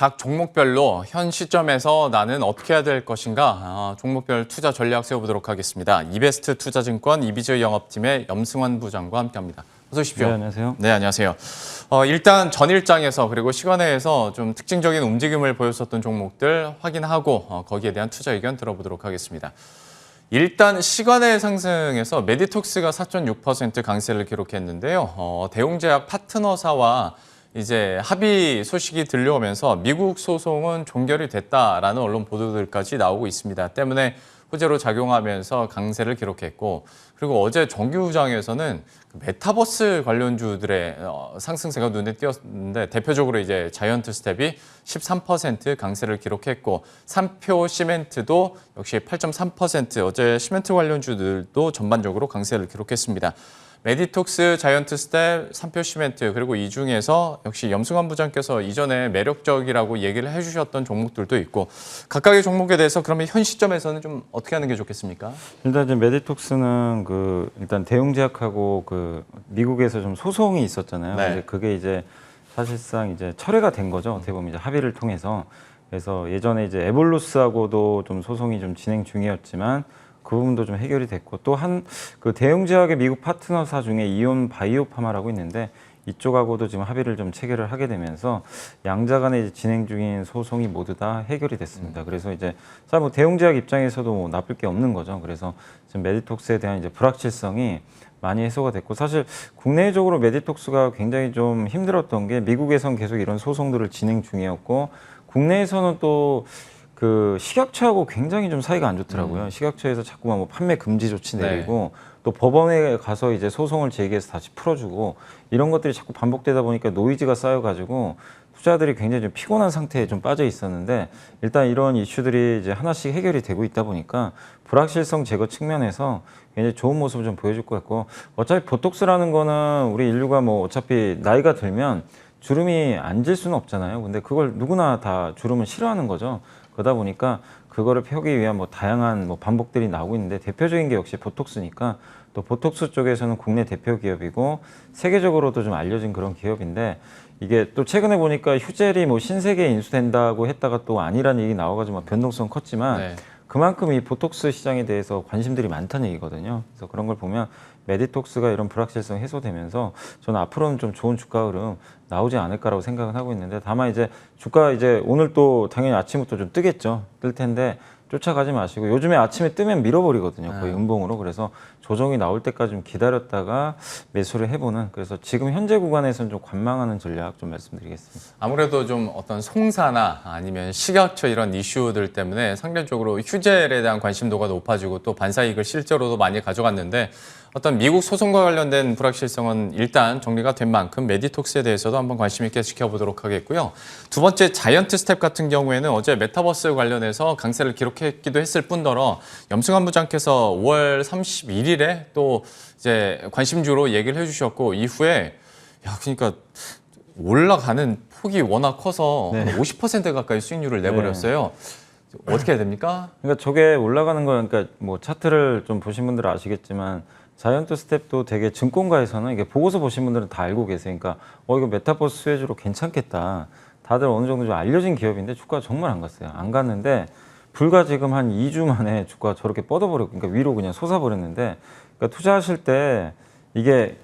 각 종목별로 현 시점에서 나는 어떻게 해야 될 것인가 종목별 투자 전략 세워보도록 하겠습니다. 이베스트 투자증권 이비즈 영업팀의 염승환 부장과 함께합니다. 어서 오십시오. 네, 안녕하세요. 네, 안녕하세요. 일단 전일장에서 그리고 시간회에서 좀 특징적인 움직임을 보였었던 종목들 확인하고 거기에 대한 투자 의견 들어보도록 하겠습니다. 일단 시간의 상승에서 메디톡스가 4.6% 강세를 기록했는데요. 대웅제약 파트너사와 이제 합의 소식이 들려오면서 미국 소송은 종결이 됐다라는 언론 보도들까지 나오고 있습니다. 때문에 호재로 작용하면서 강세를 기록했고, 그리고 어제 정규장에서는 메타버스 관련주들의 상승세가 눈에 띄었는데 대표적으로 이제 자이언트 스텝이 13% 강세를 기록했고, 삼표 시멘트도 역시 8.3% 어제 시멘트 관련주들도 전반적으로 강세를 기록했습니다. 메디톡스, 자이언트 스텝, 삼표 시멘트, 그리고 이 중에서 역시 염승환 부장께서 이전에 매력적이라고 얘기를 해주셨던 종목들도 있고, 각각의 종목에 대해서 그러면 현 시점에서는 좀 어떻게 하는 게 좋겠습니까? 일단 이제 메디톡스는 일단 대웅제약하고 미국에서 좀 소송이 있었잖아요. 네. 근데 그게 이제 사실상 이제 철회가 된 거죠. 어떻게 보면 이제 합의를 통해서. 그래서 예전에 이제 에볼루스하고도 좀 소송이 좀 진행 중이었지만 그 부분도 좀 해결이 됐고, 또 그 대웅제약의 미국 파트너사 중에 이온 바이오파마라고 있는데 이쪽하고도 지금 합의를 좀 체결을 하게 되면서 양자 간에 이제 진행 중인 소송이 모두 다 해결이 됐습니다. 그래서 이제 사실 뭐 대웅제약 입장에서도 뭐 나쁠 게 없는 거죠. 그래서 지금 메디톡스에 대한 이제 불확실성이 많이 해소가 됐고, 사실 국내적으로 메디톡스가 굉장히 좀 힘들었던 게 미국에선 계속 이런 소송들을 진행 중이었고, 국내에서는 또 그 식약처하고 굉장히 좀 사이가 안 좋더라고요. 식약처에서 자꾸만 뭐 판매 금지 조치 내리고 또 법원에 가서 이제 소송을 제기해서 다시 풀어주고 이런 것들이 자꾸 반복되다 보니까 노이즈가 쌓여가지고 투자들이 굉장히 좀 피곤한 상태에 좀 빠져 있었는데, 일단 이런 이슈들이 이제 하나씩 해결이 되고 있다 보니까 불확실성 제거 측면에서 굉장히 좋은 모습을 좀 보여줄 것 같고, 어차피 보톡스라는 거는 우리 인류가 뭐 어차피 나이가 들면 주름이 안 질 수는 없잖아요. 근데 그걸 누구나 다 주름을 싫어하는 거죠. 그러다 보니까 그거를 펴기 위한 뭐 다양한 뭐 방법들이 나오고 있는데, 대표적인 게 역시 보톡스니까, 또 보톡스 쪽에서는 국내 대표 기업이고 세계적으로도 좀 알려진 그런 기업인데, 이게 또 최근에 보니까 휴젤이 뭐 신세계에 인수된다고 했다가 또 아니라는 얘기 나와가지고 막 변동성 컸지만 그만큼 이 보톡스 시장에 대해서 관심들이 많다는 얘기거든요. 그래서 그런 걸 보면 메디톡스가 이런 불확실성 해소되면서 저는 앞으로는 좀 좋은 주가 흐름 나오지 않을까라고 생각은 하고 있는데, 다만 이제 주가 이제 오늘 또 당연히 아침부터 좀 뜨겠죠. 뜰 텐데 쫓아가지 마시고, 요즘에 아침에 뜨면 밀어버리거든요. 거의 음봉으로. 그래서 조정이 나올 때까지 좀 기다렸다가 매수를 해보는, 그래서 지금 현재 구간에서는 좀 관망하는 전략 좀 말씀드리겠습니다. 아무래도 좀 어떤 송사나 아니면 식약처 이런 이슈들 때문에 상대적으로 휴젤에 대한 관심도가 높아지고 또 반사이익을 실제로도 많이 가져갔는데, 어떤 미국 소송과 관련된 불확실성은 일단 정리가 된 만큼 메디톡스에 대해서도 한번 관심 있게 지켜보도록 하겠고요. 두 번째 자이언트 스텝 같은 경우에는 어제 메타버스 관련해서 강세를 기록했기도 했을 뿐더러 염승환 부장께서 5월 31일에 또 이제 관심주로 얘기를 해주셨고, 이후에 그러니까 올라가는 폭이 워낙 커서 50% 가까이 수익률을 내버렸어요. 어떻게 해야 됩니까? 그러니까 저게 올라가는 거, 그러니까 뭐 차트를 좀 보신 분들은 아시겠지만 자이언트 스텝도 되게 증권가에서는 이게 보고서 보신 분들은 다 알고 계세요. 그러니까 이거 메타버스 수혜주로 괜찮겠다. 다들 어느 정도 좀 알려진 기업인데 주가가 정말 안 갔어요. 안 갔는데 불과 지금 한 2주 만에 주가가 저렇게 뻗어버렸고, 그러니까 위로 그냥 솟아버렸는데, 그러니까 투자하실 때 이게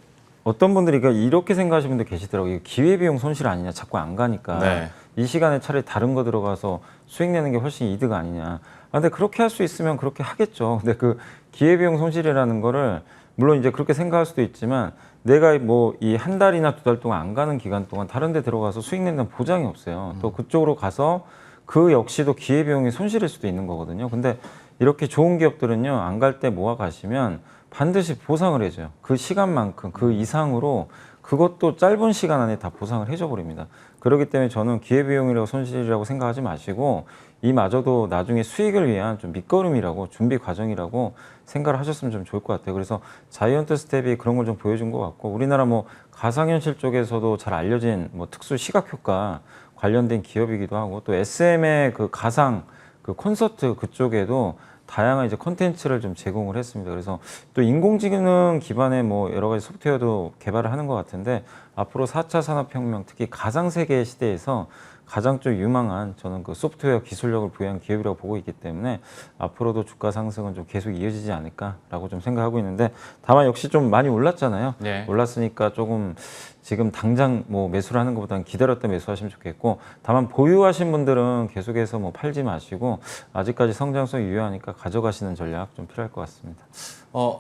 어떤 분들이 이렇게 생각하시는 분들 계시더라고요. 이게 기회비용 손실 아니냐, 자꾸 안 가니까 이 시간에 차라리 다른 거 들어가서 수익 내는 게 훨씬 이득 아니냐. 근데 그렇게 할 수 있으면 그렇게 하겠죠. 근데 그 기회비용 손실이라는 거를 물론 이제 그렇게 생각할 수도 있지만, 내가 뭐 이 한 달이나 두 달 동안 안 가는 기간 동안 다른 데 들어가서 수익 낸다는 보장이 없어요. 또 그쪽으로 가서 그 역시도 기회비용이 손실일 수도 있는 거거든요. 근데 이렇게 좋은 기업들은요, 안 갈 때 모아 가시면 반드시 보상을 해줘요. 그 시간만큼, 그 이상으로, 그것도 짧은 시간 안에 다 보상을 해줘 버립니다. 그렇기 때문에 저는 기회비용이라고 손실이라고 생각하지 마시고, 이마저도 나중에 수익을 위한 좀 밑거름이라고, 준비 과정이라고 생각을 하셨으면 좀 좋을 것 같아요. 그래서 자이언트 스텝이 그런 걸 좀 보여준 것 같고, 우리나라 뭐 가상현실 쪽에서도 잘 알려진 뭐 특수 시각효과 관련된 기업이기도 하고, 또 SM의 그 가상 그 콘서트 그쪽에도 다양한 이제 콘텐츠를 좀 제공을 했습니다. 그래서 또 인공지능 기반의 뭐 여러 가지 소프트웨어도 개발을 하는 것 같은데, 앞으로 4차 산업혁명, 특히 가상세계 시대에서 가장 좀 유망한 저는 그 소프트웨어 기술력을 부여한 기업이라고 보고 있기 때문에 앞으로도 주가 상승은 좀 계속 이어지지 않을까라고 좀 생각하고 있는데 다만 역시 좀 많이 올랐잖아요. 네. 올랐으니까 조금 지금 당장 뭐 매수를 하는 것보다는 기다렸다 매수하시면 좋겠고 다만 보유하신 분들은 계속해서 뭐 팔지 마시고 아직까지 성장성이 유효하니까 가져가시는 전략 좀 필요할 것 같습니다.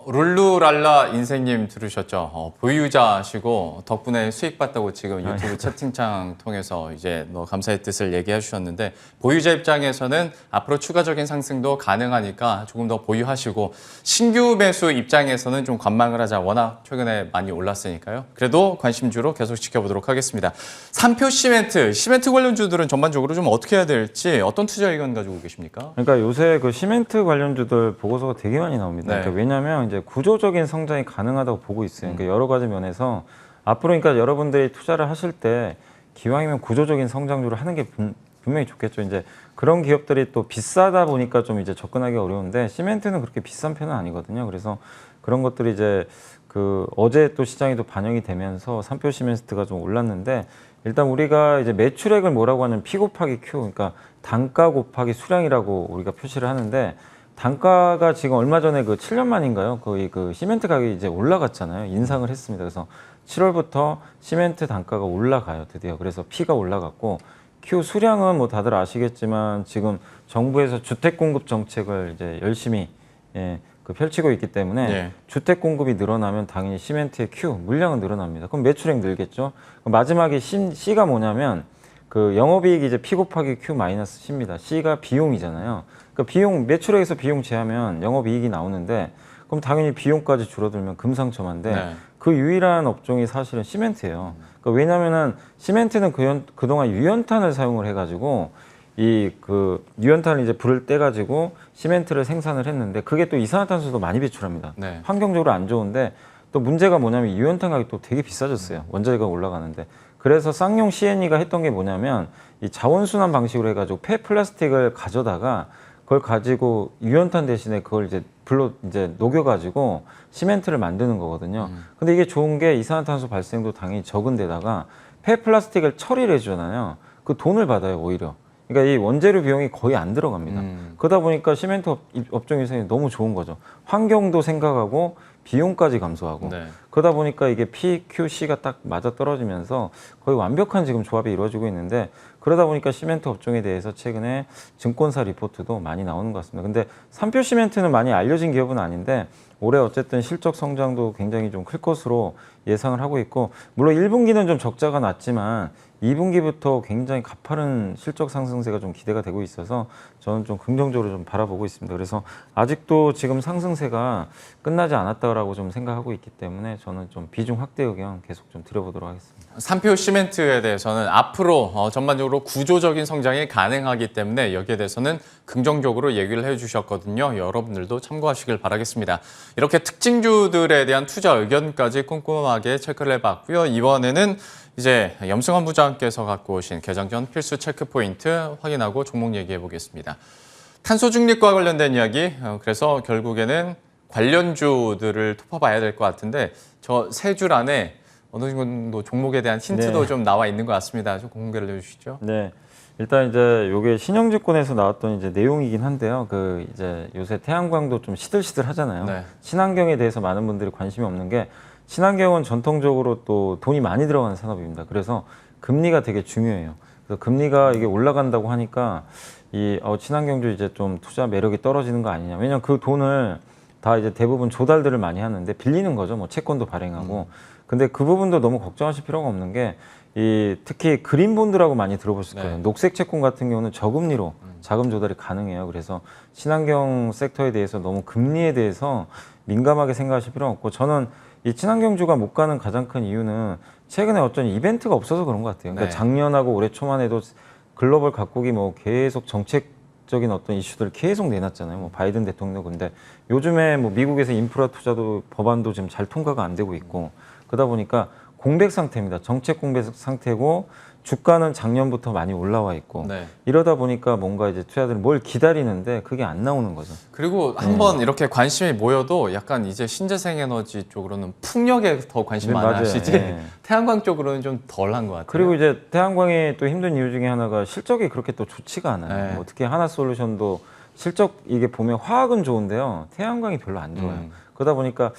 룰루랄라 인생님 들으셨죠? 보유자시고 덕분에 수익 봤다고 지금 유튜브 채팅창 통해서 이제 감사의 뜻을 얘기해 주셨는데 보유자 입장에서는 앞으로 추가적인 상승도 가능하니까 조금 더 보유하시고 신규 매수 입장에서는 좀 관망을 하자. 워낙 최근에 많이 올랐으니까요. 그래도 관심주로 계속 지켜보도록 하겠습니다. 삼표 시멘트 관련주들은 전반적으로 좀 어떻게 해야 될지 어떤 투자 의견 가지고 계십니까? 그러니까 요새 그 시멘트 관련주들 보고서가 되게 많이 나옵니다. 네. 그러니까 왜냐하면 이제 구조적인 성장이 가능하다고 보고 있어요. 그러니까 여러 가지 면에서 앞으로 그러니까 여러분들이 투자를 하실 때 기왕이면 구조적인 성장주를 하는 게 분명히 좋겠죠. 이제 그런 기업들이 또 비싸다 보니까 좀 이제 접근하기 어려운데 시멘트는 그렇게 비싼 편은 아니거든요. 그래서 그런 것들이 이제 그 어제 또 시장이 또 반영이 되면서 삼표 시멘트가 좀 올랐는데 일단 우리가 이제 매출액을 뭐라고 하냐면 P 곱하기 Q, 그러니까 단가 곱하기 수량이라고 우리가 표시를 하는데 단가가 지금 얼마 전에 그 7년 만인가요? 거의 그 시멘트 가격이 이제 올라갔잖아요. 인상을 했습니다. 그래서 7월부터 시멘트 단가가 올라가요. 드디어. 그래서 P가 올라갔고 Q 수량은 뭐 다들 아시겠지만 지금 정부에서 주택 공급 정책을 이제 열심히 그 펼치고 있기 때문에 네. 주택 공급이 늘어나면 당연히 시멘트의 Q 물량은 늘어납니다. 그럼 매출액 늘겠죠. 그럼 마지막에 C가 뭐냐면 그 영업이익이 이제 P 곱하기 Q 마이너스 C입니다. C가 비용이잖아요. 그러니까 비용 매출액에서 비용 제하면 영업이익이 나오는데 그럼 당연히 비용까지 줄어들면 금상첨화인데 네. 그 유일한 업종이 사실은 시멘트예요. 그러니까 왜냐하면은 시멘트는 그동안 유연탄을 사용을 해가지고 이 그 유연탄을 이제 불을 떼가지고 시멘트를 생산을 했는데 그게 또 이산화탄소도 많이 배출합니다. 네. 환경적으로 안 좋은데 또 문제가 뭐냐면 유연탄 가격이 또 되게 비싸졌어요. 원자재가 올라가는데. 그래서 쌍용 CNE가 했던 게 뭐냐면 이 자원순환 방식으로 해가지고 폐플라스틱을 가져다가 그걸 가지고 유연탄 대신에 그걸 이제 불로 이제 녹여가지고 시멘트를 만드는 거거든요. 근데 이게 좋은 게 이산화탄소 발생도 당연히 적은 데다가 폐플라스틱을 처리를 해주잖아요. 그 돈을 받아요, 오히려. 그러니까 이 원재료 비용이 거의 안 들어갑니다. 그러다 보니까 시멘트 업종에서 너무 좋은 거죠. 환경도 생각하고 비용까지 감소하고 네. 그러다 보니까 이게 PQC가 딱 맞아 떨어지면서 거의 완벽한 지금 조합이 이루어지고 있는데 그러다 보니까 시멘트 업종에 대해서 최근에 증권사 리포트도 많이 나오는 것 같습니다. 근데 삼표 시멘트는 많이 알려진 기업은 아닌데 올해 어쨌든 실적 성장도 굉장히 좀 클 것으로 예상을 하고 있고 물론 1분기는 좀 적자가 났지만 2분기부터 굉장히 가파른 실적 상승세가 좀 기대가 되고 있어서 저는 좀 긍정적으로 좀 바라보고 있습니다. 그래서 아직도 지금 상승세가 끝나지 않았다라고 좀 생각하고 있기 때문에 저는 좀 비중 확대 의견 계속 좀 드려보도록 하겠습니다. 삼표 시멘트에 대해서는 앞으로 전반적으로 구조적인 성장이 가능하기 때문에 여기에 대해서는 긍정적으로 얘기를 해주셨거든요. 여러분들도 참고하시길 바라겠습니다. 이렇게 특징주들에 대한 투자 의견까지 꼼꼼하게 체크를 해봤고요. 이번에는 이제 염승환 부장께서 갖고 오신 개장 전 필수 체크 포인트 확인하고 종목 얘기해 보겠습니다. 탄소 중립과 관련된 이야기, 그래서 결국에는 관련주들을 톱어봐야 될 것 같은데 저 세 줄 안에 어느 정도 종목에 대한 힌트도 네. 좀 나와 있는 것 같습니다. 좀 공개를 해주시죠. 네. 일단 이제 요게 신영증권에서 나왔던 이제 내용이긴 한데요. 그 이제 요새 태양광도 좀 시들시들 하잖아요. 네. 친환경에 대해서 많은 분들이 관심이 없는 게 친환경은 전통적으로 또 돈이 많이 들어가는 산업입니다. 그래서 금리가 되게 중요해요. 그래서 금리가 이게 올라간다고 하니까 이 친환경주 이제 좀 투자 매력이 떨어지는 거 아니냐. 왜냐면 그 돈을 다 이제 대부분 조달들을 많이 하는데 빌리는 거죠. 뭐 채권도 발행하고. 근데 그 부분도 너무 걱정하실 필요가 없는 게 이 특히 그린본드라고 많이 들어보실 거예요. 네. 녹색 채권 같은 경우는 저금리로 자금 조달이 가능해요. 그래서 친환경 섹터에 대해서 너무 금리에 대해서 민감하게 생각하실 필요는 없고 저는 이 친환경주가 못 가는 가장 큰 이유는 최근에 어떤 이벤트가 없어서 그런 것 같아요. 그러니까 네. 작년하고 올해 초만 해도 글로벌 각국이 뭐 계속 정책적인 어떤 이슈들을 계속 내놨잖아요. 뭐 바이든 대통령. 근데 요즘에 뭐 미국에서 인프라 투자도 법안도 지금 잘 통과가 안 되고 있고 그러다 보니까 공백 상태입니다. 정책 공백 상태고 주가는 작년부터 많이 올라와 있고 네. 이러다 보니까 뭔가 이제 투자들은 뭘 기다리는데 그게 안 나오는 거죠. 그리고 한번 이렇게 관심이 모여도 약간 이제 신재생 에너지 쪽으로는 풍력에 더 관심 네, 많아 맞아요. 하시지 예. 태양광 쪽으로는 좀 덜한 것 같아요. 그리고 이제 태양광이 또 힘든 이유 중에 하나가 실적이 그렇게 또 좋지가 않아요. 네. 뭐 특히 하나솔루션도 실적 이게 보면 화학은 좋은데요. 태양광이 별로 안 좋아요. 그러다 보니까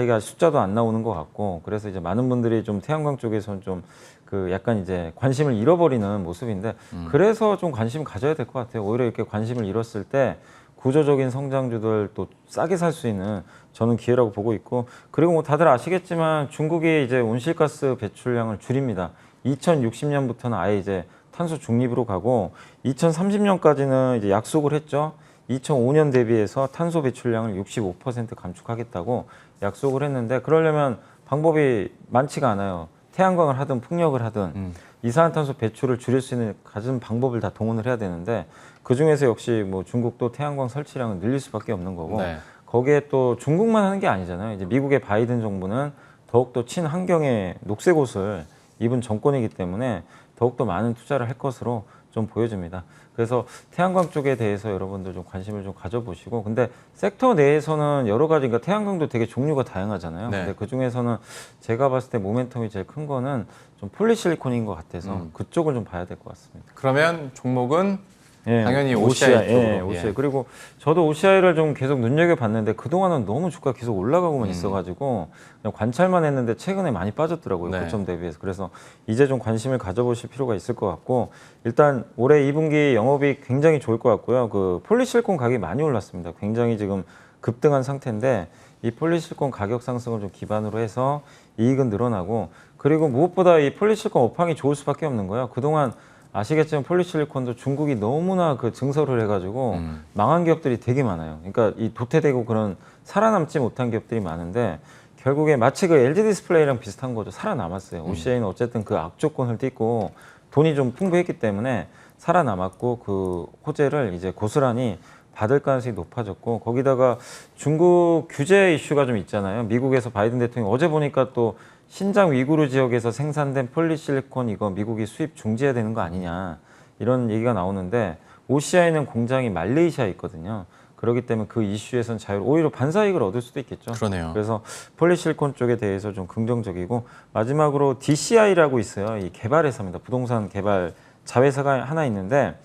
이게 숫자도 안 나오는 것 같고 그래서 이제 많은 분들이 좀 태양광 쪽에서는 좀 그 약간 이제 관심을 잃어버리는 모습인데 그래서 좀 관심 가져야 될 것 같아요. 오히려 이렇게 관심을 잃었을 때 구조적인 성장주들 또 싸게 살 수 있는 저는 기회라고 보고 있고 그리고 뭐 다들 아시겠지만 중국이 이제 온실가스 배출량을 줄입니다. 2060년부터는 아예 이제 탄소 중립으로 가고 2030년까지는 이제 약속을 했죠. 2005년 대비해서 탄소 배출량을 65% 감축하겠다고 약속을 했는데 그러려면 방법이 많지가 않아요. 태양광을 하든 풍력을 하든 이산화탄소 배출을 줄일 수 있는 가진 방법을 다 동원을 해야 되는데 그 중에서 역시 뭐 중국도 태양광 설치량을 늘릴 수밖에 없는 거고 네. 거기에 또 중국만 하는 게 아니잖아요. 이제 미국의 바이든 정부는 더욱더 친환경의 녹색 옷을 입은 정권이기 때문에 더욱더 많은 투자를 할 것으로 좀 보여집니다. 그래서 태양광 쪽에 대해서 여러분들 좀 관심을 좀 가져보시고 근데 섹터 내에서는 여러 가지 그러니까 태양광도 되게 종류가 다양하잖아요. 네. 근데 그 중에서는 제가 봤을 때 모멘텀이 제일 큰 거는 좀 폴리실리콘인 것 같아서 그쪽을 좀 봐야 될 것 같습니다. 그러면 종목은 예, 당연히 OCI 쪽으로. 예, OCI. 그리고 저도 OCI를 좀 계속 눈여겨봤는데 그동안은 너무 주가 계속 올라가고만 있어가지고 그냥 관찰만 했는데 최근에 많이 빠졌더라고요. 네. 고점 대비해서. 그래서 이제 좀 관심을 가져보실 필요가 있을 것 같고 일단 올해 2분기 영업이익 굉장히 좋을 것 같고요. 그 폴리실리콘 가격이 많이 올랐습니다. 굉장히 지금 급등한 상태인데 이 폴리실리콘 가격 상승을 좀 기반으로 해서 이익은 늘어나고 그리고 무엇보다 이 폴리실리콘 업황이 좋을 수밖에 없는 거예요. 그동안 아시겠지만 폴리실리콘도 중국이 너무나 그 증설을 해가지고 망한 기업들이 되게 많아요. 그러니까 이 도태되고 그런 살아남지 못한 기업들이 많은데 결국에 마치 그 LG 디스플레이랑 비슷한 거죠. 살아남았어요. OCI는 어쨌든 그 악조건을 띠고 돈이 좀 풍부했기 때문에 살아남았고 그 호재를 이제 고스란히 받을 가능성이 높아졌고 거기다가 중국 규제 이슈가 좀 있잖아요. 미국에서 바이든 대통령이 어제 보니까 또 신장 위구르 지역에서 생산된 폴리실리콘 이거 미국이 수입 중지해야 되는 거 아니냐 이런 얘기가 나오는데 OCI는 공장이 말레이시아에 있거든요. 그렇기 때문에 그 이슈에서는 오히려 반사이익을 얻을 수도 있겠죠. 그러네요. 그래서 폴리실리콘 쪽에 대해서 좀 긍정적이고 마지막으로 DCI라고 있어요. 이 개발회사입니다. 부동산 개발 자회사가 하나 있는데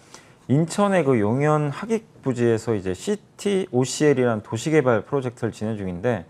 인천의 그 용현 하객부지에서 이제 CTOCL이라는 도시개발 프로젝트를 진행 중인데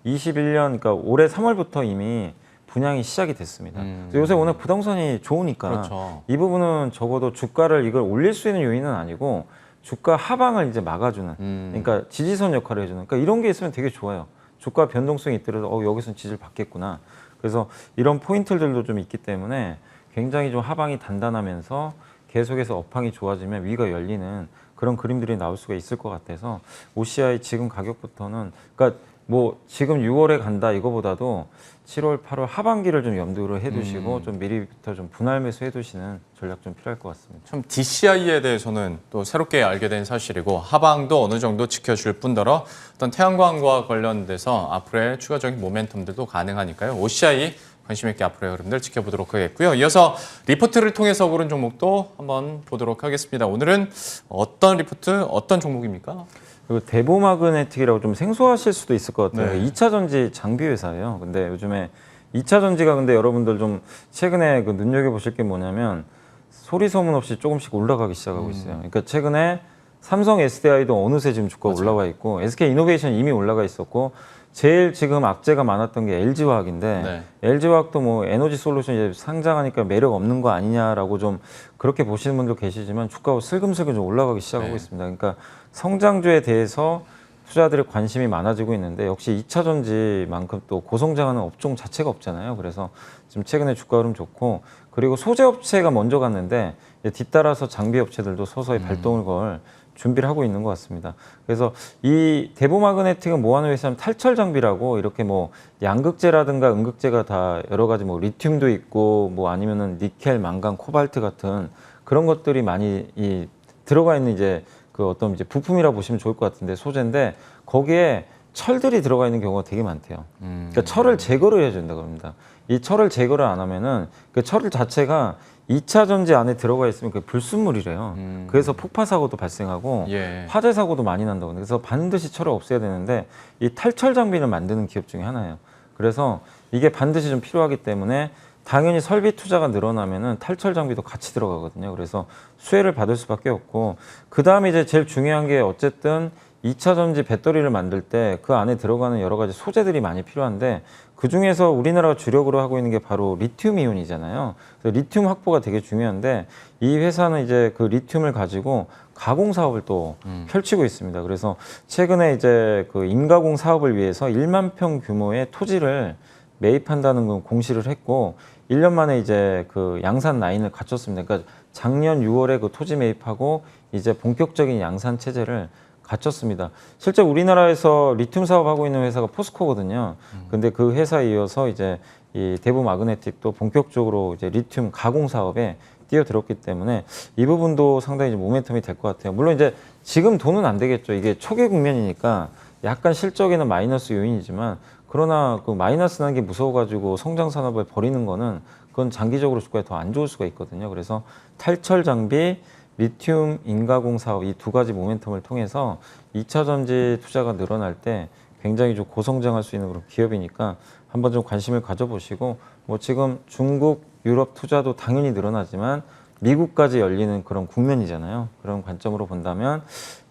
21년 그러니까 올해 3월부터 이미 분양이 시작이 됐습니다. 요새 오늘 부동산이 좋으니까 그렇죠. 이 부분은 적어도 주가를 이걸 올릴 수 있는 요인은 아니고 주가 하방을 이제 막아주는 그러니까 지지선 역할을 해주는 그러니까 이런 게 있으면 되게 좋아요. 주가 변동성이 있더라도 여기서는 지지를 받겠구나. 그래서 이런 포인트들도 좀 있기 때문에 굉장히 좀 하방이 단단하면서 계속해서 업황이 좋아지면 위가 열리는 그런 그림들이 나올 수가 있을 것 같아서 OCI 지금 가격부터는 그러니까 뭐 지금 6월에 간다 이거보다도 7월, 8월 하반기를 좀 염두를 해두시고 좀 미리부터 좀 분할 매수 해두시는 전략 좀 필요할 것 같습니다. 참 DCI에 대해서는 또 새롭게 알게 된 사실이고 하방도 어느 정도 지켜줄 뿐더러 어떤 태양광과 관련돼서 앞으로의 추가적인 모멘텀들도 가능하니까요. OCI 관심 있게 앞으로의 흐름들 지켜보도록 하겠고요. 이어서 리포트를 통해서 고른 종목도 한번 보도록 하겠습니다. 오늘은 어떤 리포트, 어떤 종목입니까? 그리고 대보마그네틱이라고 좀 생소하실 수도 있을 것 같아요. 네. 2차 전지 장비 회사예요. 근데 요즘에 2차 전지가 근데 여러분들 좀 최근에 그 눈여겨보실 게 뭐냐면 소리 소문 없이 조금씩 올라가기 시작하고 있어요. 그러니까 최근에 삼성 SDI도 어느새 지금 주가 올라와 있고 SK 이노베이션 이미 올라가 있었고 제일 지금 악재가 많았던 게 LG화학인데 네. LG화학도 뭐 에너지 솔루션 이제 상장하니까 매력 없는 거 아니냐라고 좀 그렇게 보시는 분도 계시지만 주가가 슬금슬금 좀 올라가기 시작하고 네. 있습니다. 그러니까 성장주에 대해서 투자들의 관심이 많아지고 있는데 역시 2차 전지만큼 또 고성장하는 업종 자체가 없잖아요. 그래서 지금 최근에 주가 흐름 좋고 그리고 소재 업체가 먼저 갔는데 이제 뒤따라서 장비 업체들도 서서히 발동을 걸 준비를 하고 있는 것 같습니다. 그래서 이 대보마그네틱은 뭐 하는 회사냐면 탈철 장비라고 이렇게 뭐 양극재라든가 음극재가 다 여러 가지 뭐 리튬도 있고 뭐 아니면은 니켈, 망간, 코발트 같은 그런 것들이 많이 들어가 있는 이제 그 어떤 이제 부품이라 보시면 좋을 것 같은데 소재인데 거기에 철들이 들어가 있는 경우가 되게 많대요. 그러니까 철을 제거를 해야 된다고 합니다. 이 철을 제거를 안 하면은 그 철 자체가 2차 전지 안에 들어가 있으면 그게 불순물이래요. 그래서 폭파 사고도 발생하고 예. 화재 사고도 많이 난다고 합니다. 그래서 반드시 철을 없애야 되는데 이 탈철 장비를 만드는 기업 중에 하나예요. 그래서 이게 반드시 좀 필요하기 때문에 당연히 설비 투자가 늘어나면은 탈철 장비도 같이 들어가거든요. 그래서 수혜를 받을 수밖에 없고, 그 다음에 이제 제일 중요한 게 어쨌든 2차 전지 배터리를 만들 때 그 안에 들어가는 여러 가지 소재들이 많이 필요한데, 그 중에서 우리나라가 주력으로 하고 있는 게 바로 리튬 이온이잖아요. 그래서 리튬 확보가 되게 중요한데, 이 회사는 이제 그 리튬을 가지고 가공 사업을 또 펼치고 있습니다. 그래서 최근에 이제 그 인가공 사업을 위해서 1만 평 규모의 토지를 매입한다는 건 공시를 했고, 1년 만에 이제 그 양산 라인을 갖췄습니다. 그러니까 작년 6월에 그 토지 매입하고 이제 본격적인 양산 체제를 갖췄습니다. 실제 우리나라에서 리튬 사업하고 있는 회사가 포스코거든요. 근데 그 회사에 이어서 이제 이 대부 마그네틱도 본격적으로 이제 리튬 가공 사업에 뛰어들었기 때문에 이 부분도 상당히 모멘텀이 될 것 같아요. 물론 이제 지금 돈은 안 되겠죠. 이게 초기 국면이니까 약간 실적에는 마이너스 요인이지만, 그러나 그 마이너스 나는 게 무서워가지고 성장 산업을 버리는 거는 그건 장기적으로 주가에 더 안 좋을 수가 있거든요. 그래서 탈철 장비, 리튬 인가공 사업 이 두 가지 모멘텀을 통해서 2차 전지 투자가 늘어날 때 굉장히 좀 고성장할 수 있는 그런 기업이니까 한번 좀 관심을 가져보시고, 뭐 지금 중국, 유럽 투자도 당연히 늘어나지만 미국까지 열리는 그런 국면이잖아요. 그런 관점으로 본다면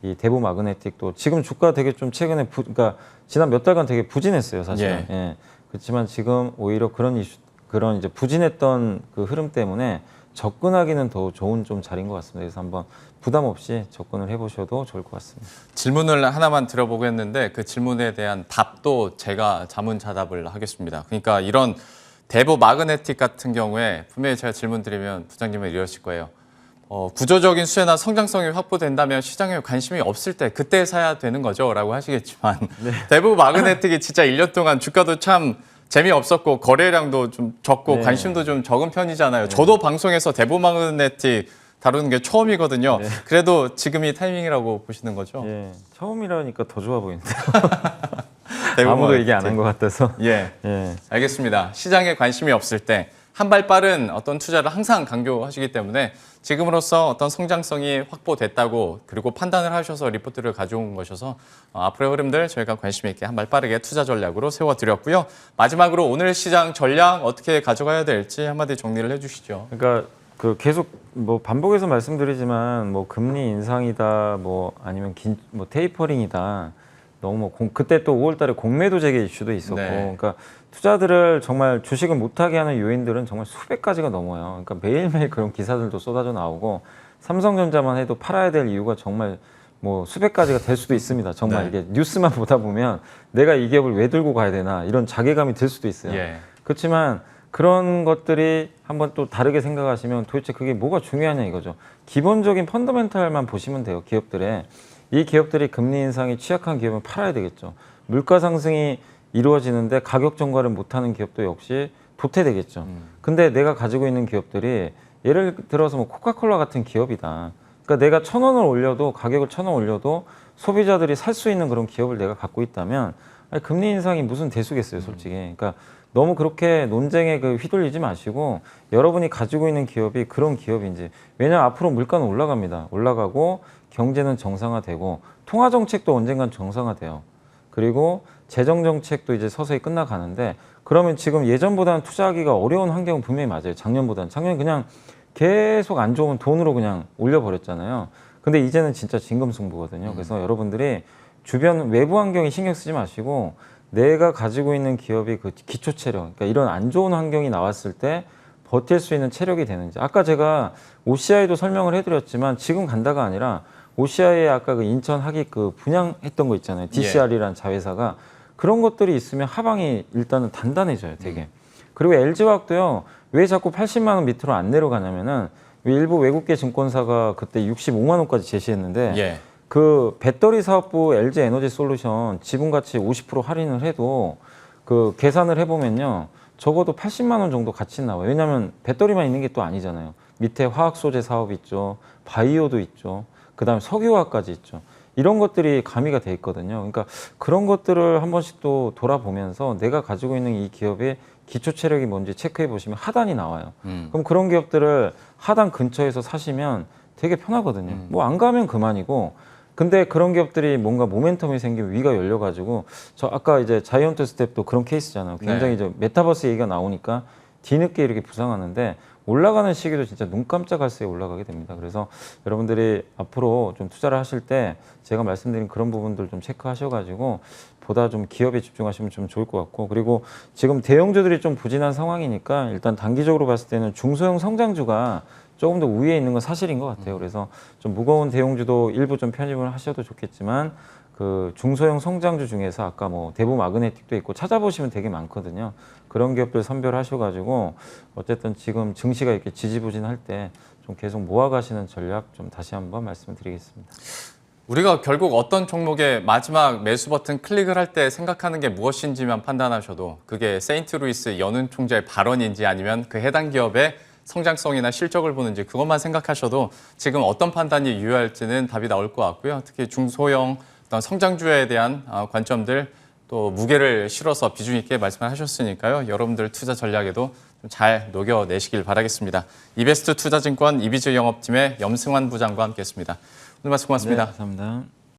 이 대부 마그네틱도 지금 주가 되게 좀 최근에 그러니까 지난 몇 달간 되게 부진했어요, 사실은. 예. 예. 그렇지만 지금 오히려 그런 이슈, 그런 이제 부진했던 그 흐름 때문에 접근하기는 더 좋은 좀 자리인 것 같습니다. 그래서 한번 부담 없이 접근을 해보셔도 좋을 것 같습니다. 질문을 하나만 드려보겠는데 그 질문에 대한 답도 제가 자문자답을 하겠습니다. 그러니까 이런 대부 마그네틱 같은 경우에 분명히 제가 질문 드리면 부장님은 이러실 거예요. 구조적인 수혜나 성장성이 확보된다면 시장에 관심이 없을 때 그때 사야 되는 거죠 라고 하시겠지만 대부 마그네틱이 진짜 1년 동안 주가도 참 재미없었고 거래량도 좀 적고 네. 관심도 좀 적은 편이잖아요. 저도 방송에서 대부 마그네틱 다루는 게 처음이거든요. 그래도 지금이 타이밍이라고 보시는 거죠? 예. 처음이라니까 더 좋아 보이는데. 대부 아무도 얘기 안 마그네틱. 한 것 같아서. 예. 예. 알겠습니다. 시장에 관심이 없을 때 한 발 빠른 어떤 투자를 항상 강조하시기 때문에 지금으로서 어떤 성장성이 확보됐다고 그리고 판단을 하셔서 리포트를 가져온 것이어서 앞으로의 흐름들 저희가 관심 있게 한 발 빠르게 투자 전략으로 세워드렸고요. 마지막으로 오늘 시장 전략 어떻게 가져가야 될지 한마디 정리를 해주시죠. 그러니까 그 계속 뭐 반복해서 말씀드리지만 뭐 금리 인상이다, 뭐 아니면 뭐 테이퍼링이다. 너무 뭐 그때 또 5월달에 공매도 재개 이슈도 있었고, 네. 그러니까 투자들을 정말 주식을 못하게 하는 요인들은 정말 수백 가지가 넘어요. 그러니까 매일매일 그런 기사들도 쏟아져 나오고, 삼성전자만 해도 팔아야 될 이유가 정말 뭐 수백 가지가 될 수도 있습니다. 정말 네. 이게 뉴스만 보다 보면 내가 이 기업을 왜 들고 가야 되나 이런 자괴감이 들 수도 있어요. 예. 그렇지만 그런 것들이 한번 또 다르게 생각하시면 도대체 그게 뭐가 중요하냐 이거죠. 기본적인 펀더멘탈만 보시면 돼요. 기업들의. 이 기업들이 금리 인상이 취약한 기업은 팔아야 되겠죠. 물가 상승이 이루어지는데 가격 전가를 못하는 기업도 역시 도태되겠죠. 근데 내가 가지고 있는 기업들이 예를 들어서 뭐 코카콜라 같은 기업이다. 그러니까 내가 1,000원을 올려도 가격을 1,000원 올려도 소비자들이 살 수 있는 그런 기업을 내가 갖고 있다면 아니, 금리 인상이 무슨 대수겠어요, 솔직히. 그러니까 너무 그렇게 논쟁에 휘둘리지 마시고 여러분이 가지고 있는 기업이 그런 기업인지. 왜냐하면 앞으로 물가는 올라갑니다. 올라가고 경제는 정상화되고 통화 정책도 언젠간 정상화돼요. 그리고 재정 정책도 이제 서서히 끝나가는데 그러면 지금 예전보다는 투자하기가 어려운 환경은 분명히 맞아요. 작년보다는. 작년 그냥 계속 안 좋은 돈으로 그냥 올려버렸잖아요. 근데 이제는 진짜 진검승부거든요. 그래서 여러분들이 주변 외부 환경에 신경 쓰지 마시고 내가 가지고 있는 기업이 그 기초 체력, 그러니까 이런 안 좋은 환경이 나왔을 때 버틸 수 있는 체력이 되는지. 아까 제가 OCI도 설명을 해드렸지만 지금 간다가 아니라 OCI에 아까 그 인천 하객 그 분양했던 거 있잖아요. DCR이라는 자회사가 그런 것들이 있으면 하방이 일단은 단단해져요, 되게. 그리고 LG화학도요. 왜 자꾸 80만 원 밑으로 안 내려가냐면은 일부 외국계 증권사가 그때 65만 원까지 제시했는데 예. 그 배터리 사업부 LG 에너지 솔루션 지분 가치 50% 할인을 해도 그 계산을 해보면요. 적어도 80만 원 정도 가치 나와요. 왜냐하면 배터리만 있는 게 또 아니잖아요. 밑에 화학 소재 사업 있죠. 바이오도 있죠. 그다음에 석유화까지 있죠. 이런 것들이 가미가 돼 있거든요. 그러니까 그런 것들을 한 번씩 또 돌아보면서 내가 가지고 있는 이 기업의 기초 체력이 뭔지 체크해 보시면 하단이 나와요. 그럼 그런 기업들을 하단 근처에서 사시면 되게 편하거든요. 뭐 안 가면 그만이고. 근데 그런 기업들이 뭔가 모멘텀이 생기면 위가 열려가지고 저 아까 이제 자이언트 스텝도 그런 케이스잖아요. 굉장히 이제 메타버스 얘기가 나오니까 뒤늦게 이렇게 부상하는데 올라가는 시기도 진짜 눈 깜짝할 새에 올라가게 됩니다. 그래서 여러분들이 앞으로 좀 투자를 하실 때 제가 말씀드린 그런 부분들 좀 체크하셔가지고 보다 좀 기업에 집중하시면 좀 좋을 것 같고, 그리고 지금 대형주들이 좀 부진한 상황이니까 일단 단기적으로 봤을 때는 중소형 성장주가 조금 더 우위에 있는 건 사실인 것 같아요. 그래서 좀 무거운 대형주도 일부 좀 편입을 하셔도 좋겠지만 그 중소형 성장주 중에서 아까 뭐 대부 마그네틱도 있고 찾아보시면 되게 많거든요. 그런 기업들 선별하셔가지고 어쨌든 지금 증시가 이렇게 지지부진할 때 좀 계속 모아가시는 전략 좀 다시 한번 말씀드리겠습니다. 우리가 결국 어떤 종목의 마지막 매수 버튼 클릭을 할 때 생각하는 게 무엇인지만 판단하셔도 그게 세인트루이스 연은 총재의 발언인지 아니면 그 해당 기업의 성장성이나 실적을 보는지 그것만 생각하셔도 지금 어떤 판단이 유효할지는 답이 나올 것 같고요. 특히 중소형 어떤 성장주에 대한 관점들 또 무게를 실어서 비중 있게 말씀을 하셨으니까요. 여러분들 투자 전략에도 좀 잘 녹여내시길 바라겠습니다. 이베스트 투자증권 이비즈 영업팀의 염승환 부장과 함께했습니다. 오늘 말씀 고맙습니다. 네, 감사합니다.